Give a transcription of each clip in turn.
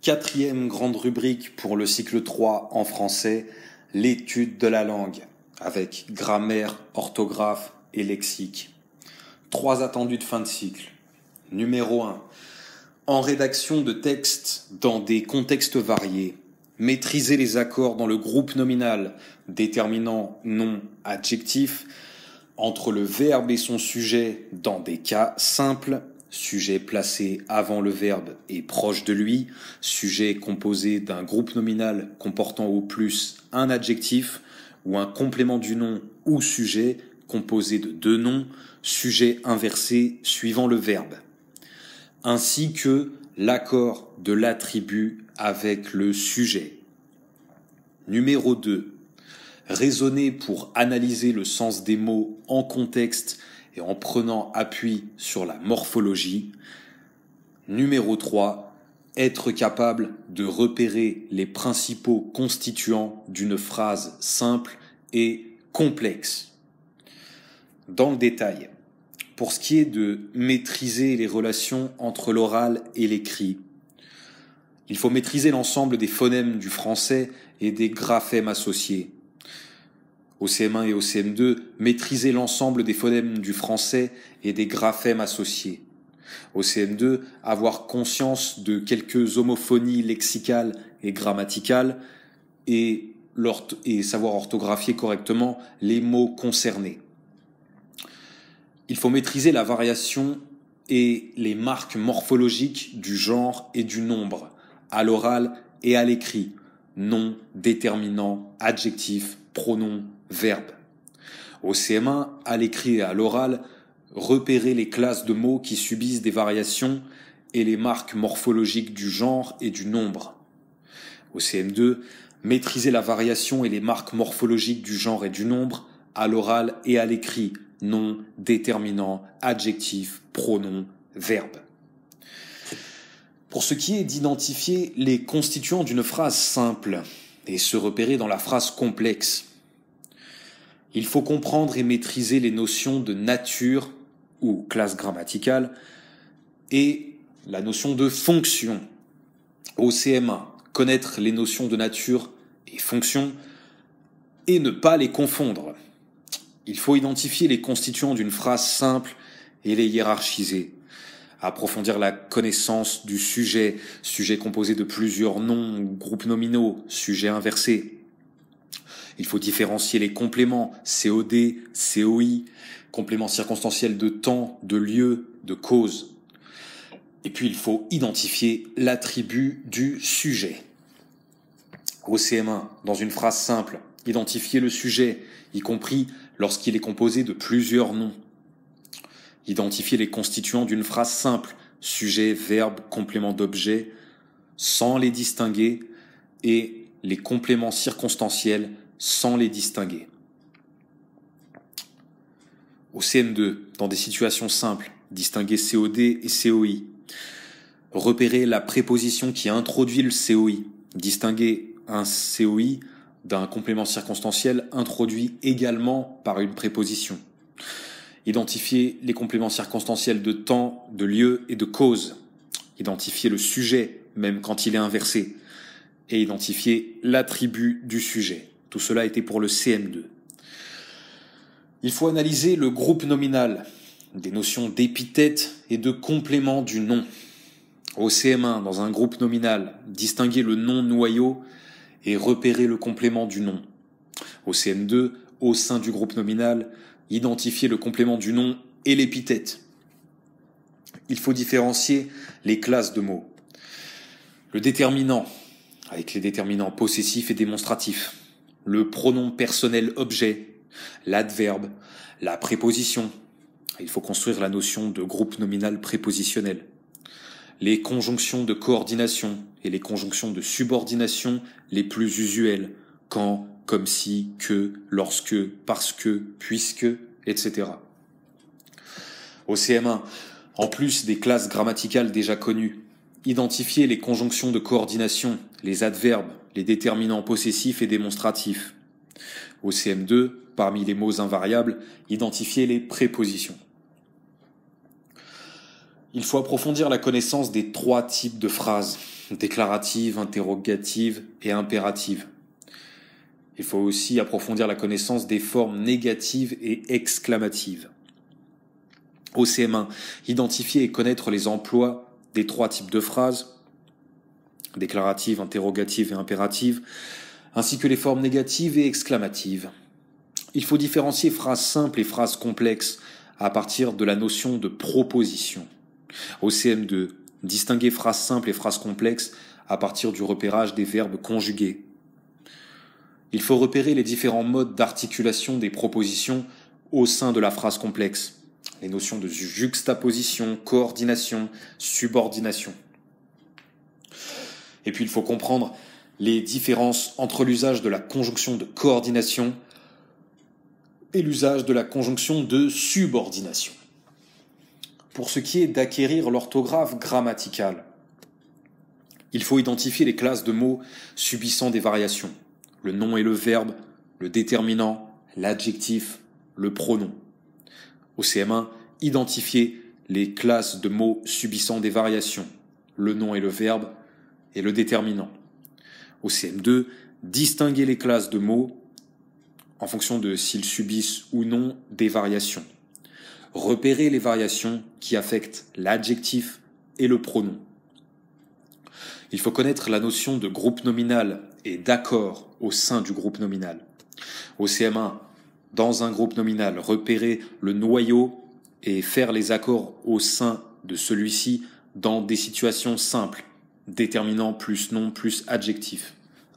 Quatrième grande rubrique pour le cycle 3 en français, l'étude de la langue, avec grammaire, orthographe et lexique. 3 attendus de fin de cycle. Numéro 1. En rédaction de textes dans des contextes variés, maîtriser les accords dans le groupe nominal, déterminant nom, adjectif, entre le verbe et son sujet dans des cas simples, sujet placé avant le verbe et proche de lui, sujet composé d'un groupe nominal comportant au plus un adjectif ou un complément du nom ou sujet composé de 2 noms, sujet inversé suivant le verbe, ainsi que l'accord de l'attribut avec le sujet. Numéro 2. Raisonner pour analyser le sens des mots en contexte et en prenant appui sur la morphologie. Numéro 3. Être capable de repérer les principaux constituants d'une phrase simple et complexe. Dans le détail, pour ce qui est de maîtriser les relations entre l'oral et l'écrit, il faut maîtriser l'ensemble des phonèmes du français et des graphèmes associés. Au CM1 et au CM2, maîtriser l'ensemble des phonèmes du français et des graphèmes associés. Au CM2, avoir conscience de quelques homophonies lexicales et grammaticales et savoir orthographier correctement les mots concernés. Il faut maîtriser la variation et les marques morphologiques du genre et du nombre, à l'oral et à l'écrit, nom, déterminant, adjectif, pronom, verbe. Au CM1, à l'écrit et à l'oral, repérer les classes de mots qui subissent des variations et les marques morphologiques du genre et du nombre. Au CM2, maîtriser la variation et les marques morphologiques du genre et du nombre, à l'oral et à l'écrit, nom, déterminant, adjectif, pronom, verbe. Pour ce qui est d'identifier les constituants d'une phrase simple et se repérer dans la phrase complexe, il faut comprendre et maîtriser les notions de nature ou classe grammaticale et la notion de fonction. Au CM1, connaître les notions de nature et fonction et ne pas les confondre. Il faut identifier les constituants d'une phrase simple et les hiérarchiser. Approfondir la connaissance du sujet, sujet composé de plusieurs noms ou groupes nominaux, sujet inversé. Il faut différencier les compléments COD, COI, compléments circonstanciels de temps, de lieu, de cause. Et puis il faut identifier l'attribut du sujet. Au CM1, dans une phrase simple, identifier le sujet, y compris lorsqu'il est composé de plusieurs noms. Identifier les constituants d'une phrase simple, sujet, verbe, complément d'objet, sans les distinguer, et les compléments circonstanciels sans les distinguer. Au CM2, dans des situations simples, distinguer COD et COI. Repérer la préposition qui introduit le COI. Distinguer un COI d'un complément circonstanciel introduit également par une préposition. Identifier les compléments circonstanciels de temps, de lieu et de cause. Identifier le sujet, même quand il est inversé. Et identifier l'attribut du sujet. Tout cela était pour le CM2. Il faut analyser le groupe nominal, des notions d'épithète et de complément du nom. Au CM1, dans un groupe nominal, distinguer le nom noyau et repérer le complément du nom. Au CM2, au sein du groupe nominal, identifier le complément du nom et l'épithète. Il faut différencier les classes de mots. Le déterminant, avec les déterminants possessifs et démonstratifs. Le pronom personnel objet, l'adverbe, la préposition. Il faut construire la notion de groupe nominal prépositionnel. Les conjonctions de coordination et les conjonctions de subordination les plus usuelles, quand, comme si, que, lorsque, parce que, puisque, etc. Au CM1, en plus des classes grammaticales déjà connues, identifier les conjonctions de coordination, les adverbes, les déterminants possessifs et démonstratifs. Au CM2, parmi les mots invariables, identifier les prépositions. Il faut approfondir la connaissance des 3 types de phrases, déclaratives, interrogatives et impératives. Il faut aussi approfondir la connaissance des formes négatives et exclamatives. Au CM1, identifier et connaître les emplois des 3 types de phrases, déclaratives, interrogatives et impératives, ainsi que les formes négatives et exclamatives. Il faut différencier phrases simples et phrases complexes à partir de la notion de proposition. Au CM2, distinguer phrases simples et phrases complexes à partir du repérage des verbes conjugués. Il faut repérer les différents modes d'articulation des propositions au sein de la phrase complexe. Les notions de juxtaposition, coordination, subordination. Et puis il faut comprendre les différences entre l'usage de la conjonction de coordination et l'usage de la conjonction de subordination. Pour ce qui est d'acquérir l'orthographe grammaticale, il faut identifier les classes de mots subissant des variations. Le nom et le verbe, le déterminant, l'adjectif, le pronom. Au CM1, identifier les classes de mots subissant des variations. Le nom et le verbe et le déterminant. Au CM2, distinguer les classes de mots en fonction de s'ils subissent ou non des variations. Repérer les variations qui affectent l'adjectif et le pronom. Il faut connaître la notion de groupe nominal et d'accord au sein du groupe nominal. Au CM1, dans un groupe nominal, repérer le noyau et faire les accords au sein de celui-ci dans des situations simples, déterminant plus nom plus adjectif,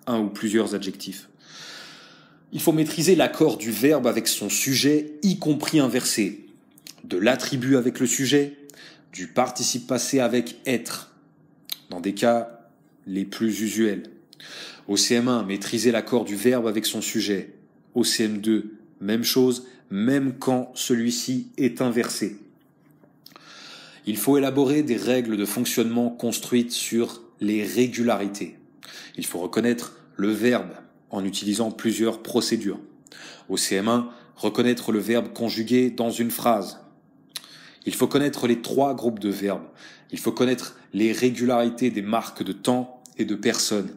un ou plusieurs adjectifs. Il faut maîtriser l'accord du verbe avec son sujet, y compris inversé, de l'attribut avec le sujet, du participe passé avec être, dans des cas les plus usuels. Au CM1, maîtriser l'accord du verbe avec son sujet. Au CM2, même chose, même quand celui-ci est inversé. Il faut élaborer des règles de fonctionnement construites sur les régularités. Il faut reconnaître le verbe en utilisant plusieurs procédures. Au CM1, reconnaître le verbe conjugué dans une phrase. Il faut connaître les 3 groupes de verbes. Il faut connaître les régularités des marques de temps et de personnes.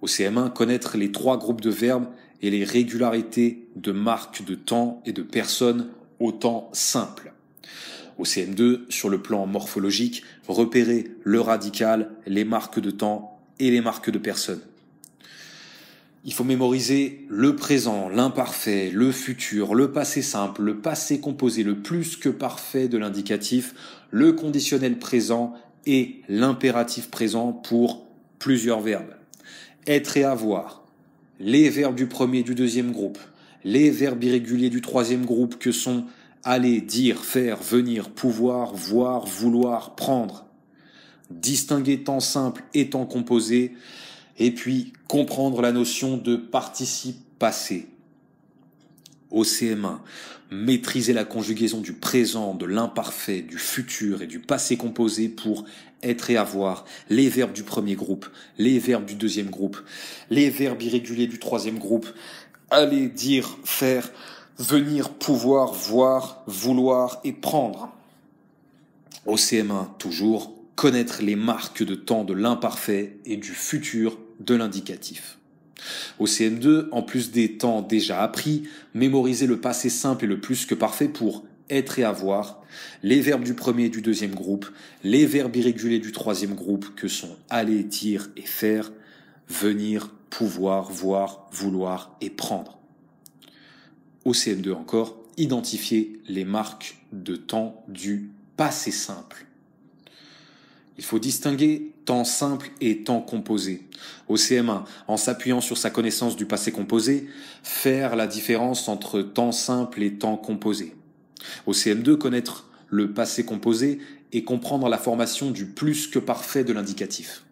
Au CM1, connaître les 3 groupes de verbes et les régularités de marques de temps et de personnes au temps simple. Au CM2, sur le plan morphologique, repérer le radical, les marques de temps et les marques de personnes. Il faut mémoriser le présent, l'imparfait, le futur, le passé simple, le passé composé, le plus que parfait de l'indicatif, le conditionnel présent et l'impératif présent pour plusieurs verbes. Être et avoir, les verbes du premier et du deuxième groupe, les verbes irréguliers du troisième groupe que sont aller, dire, faire, venir, pouvoir, voir, vouloir, prendre. Distinguer temps simple et temps composé, et puis comprendre la notion de participe passé. Au CM1, maîtriser la conjugaison du présent, de l'imparfait, du futur et du passé composé pour être et avoir, les verbes du premier groupe, les verbes du deuxième groupe, les verbes irréguliers du troisième groupe, aller, dire, faire, venir, pouvoir, voir, vouloir et prendre. Au CM1, toujours, connaître les marques de temps de l'imparfait et du futur de l'indicatif. Au CM2, en plus des temps déjà appris, mémoriser le passé simple et le plus que parfait pour être et avoir, les verbes du premier et du deuxième groupe, les verbes irréguliers du troisième groupe que sont aller, dire et faire, venir, pouvoir, voir, vouloir et prendre. Au CM2 encore, identifier les marques de temps du passé simple. Il faut distinguer temps simple et temps composé. Au CM1, en s'appuyant sur sa connaissance du passé composé, faire la différence entre temps simple et temps composé. Au CM2, connaître le passé composé et comprendre la formation du plus que parfait de l'indicatif.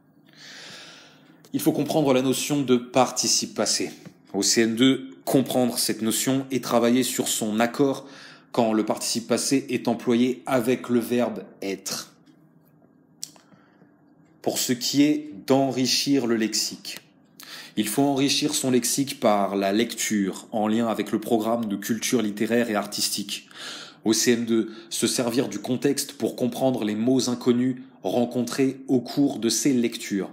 Il faut comprendre la notion de participe passé. Au CM2, comprendre cette notion et travailler sur son accord quand le participe passé est employé avec le verbe être. Pour ce qui est d'enrichir le lexique, il faut enrichir son lexique par la lecture en lien avec le programme de culture littéraire et artistique. Au CM2, se servir du contexte pour comprendre les mots inconnus rencontrés au cours de ses lectures.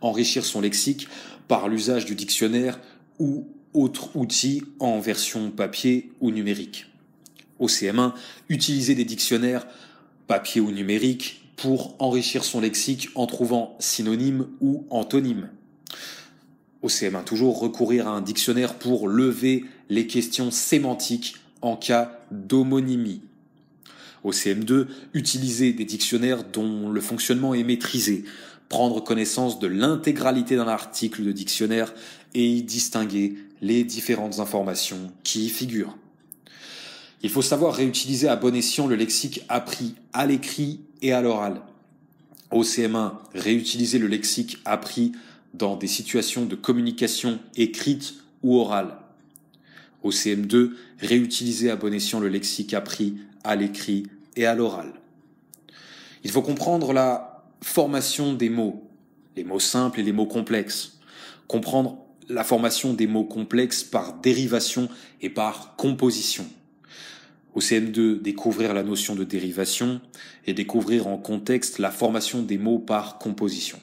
Enrichir son lexique par l'usage du dictionnaire ou autre outil en version papier ou numérique. Au CM1, utiliser des dictionnaires papier ou numérique pour enrichir son lexique en trouvant synonymes ou antonymes. Au CM1 toujours, recourir à un dictionnaire pour lever les questions sémantiques en cas d'homonymie. Au CM2, utiliser des dictionnaires dont le fonctionnement est maîtrisé, prendre connaissance de l'intégralité d'un article de dictionnaire et y distinguer les différentes informations qui y figurent. Il faut savoir réutiliser à bon escient le lexique appris à l'écrit et à l'oral. Au CM1, réutiliser le lexique appris dans des situations de communication écrite ou orale. Au CM2, réutiliser à bon escient le lexique appris à l'écrit et à l'oral. Il faut comprendre la formation des mots, les mots simples et les mots complexes. Comprendre la formation des mots complexes par dérivation et par composition. Au CM2, découvrir la notion de dérivation et découvrir en contexte la formation des mots par composition.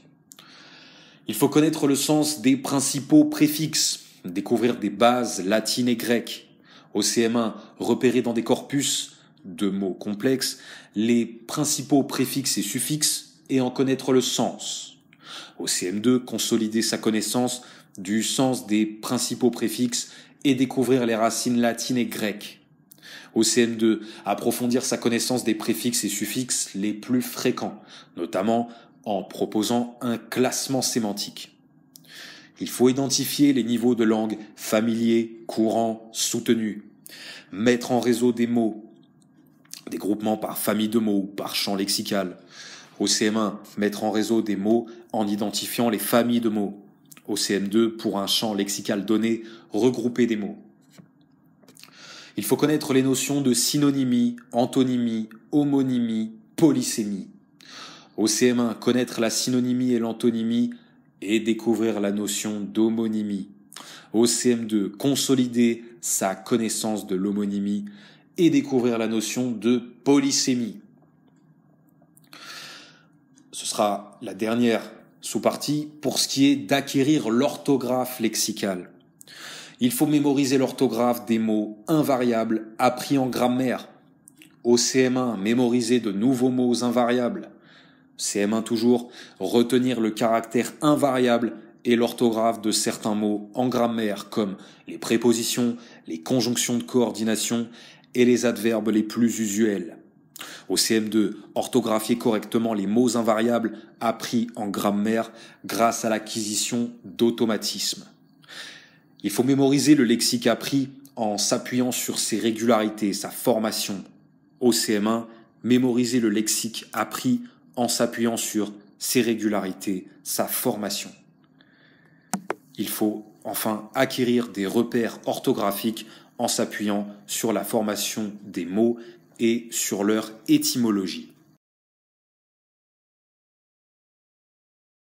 Il faut connaître le sens des principaux préfixes, découvrir des bases latines et grecques. Au CM1, repérer dans des corpus de mots complexes les principaux préfixes et suffixes et en connaître le sens. Au CM2, consolider sa connaissance du sens des principaux préfixes et découvrir les racines latines et grecques. Au CM2, approfondir sa connaissance des préfixes et suffixes les plus fréquents, notamment en proposant un classement sémantique. Il faut identifier les niveaux de langue familiers, courants, soutenus. Mettre en réseau des mots, des groupements par famille de mots ou par champ lexical. Au CM1, mettre en réseau des mots en identifiant les familles de mots. Au CM2, pour un champ lexical donné, regrouper des mots. Il faut connaître les notions de synonymie, antonymie, homonymie, polysémie. Au CM1, connaître la synonymie et l'antonymie et découvrir la notion d'homonymie. Au CM2, consolider sa connaissance de l'homonymie et découvrir la notion de polysémie. Ce sera la dernière sous-partie pour ce qui est d'acquérir l'orthographe lexicale. Il faut mémoriser l'orthographe des mots invariables appris en grammaire. Au CM1, mémoriser de nouveaux mots invariables. CM1 toujours, retenir le caractère invariable et l'orthographe de certains mots en grammaire comme les prépositions, les conjonctions de coordination et les adverbes les plus usuels. Au CM2, orthographier correctement les mots invariables appris en grammaire grâce à l'acquisition d'automatismes. Il faut mémoriser le lexique appris en s'appuyant sur ses régularités, sa formation. Au CM1, mémoriser le lexique appris en s'appuyant sur ses régularités, sa formation. Il faut enfin acquérir des repères orthographiques en s'appuyant sur la formation des mots et sur leur étymologie.